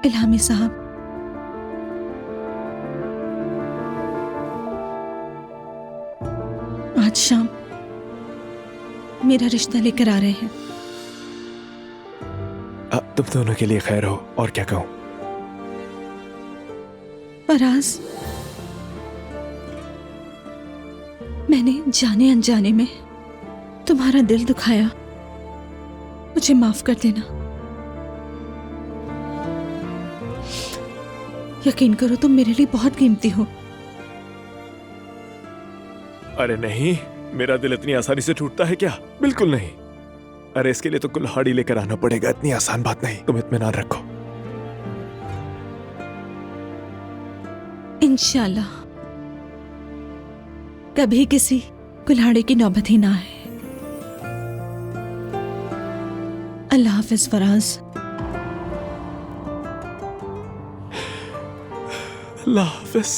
इल्हामी साहब, आज शाम मेरा रिश्ता लेकर आ रहे हैं। तुम दोनों के लिए खैर हो, और क्या कहूं। फराज, मैंने जाने अनजाने में तुम्हारा दिल दुखाया, मुझे माफ कर देना। यकीन करो तुम मेरे लिए बहुत कीमती हो। अरे नहीं, मेरा दिल इतनी आसानी से टूटता है क्या? बिल्कुल नहीं। अरे इसके लिए तो कुल्हाड़ी लेकर आना पड़ेगा, इतनी आसान बात नहीं। तुम इत्मीनान रखो। इंशाल्लाह कभी किसी कुल्हाड़ी की नौबत ही ना आए। अल्लाह हाफिज फराज। अल्लाह हाफिज।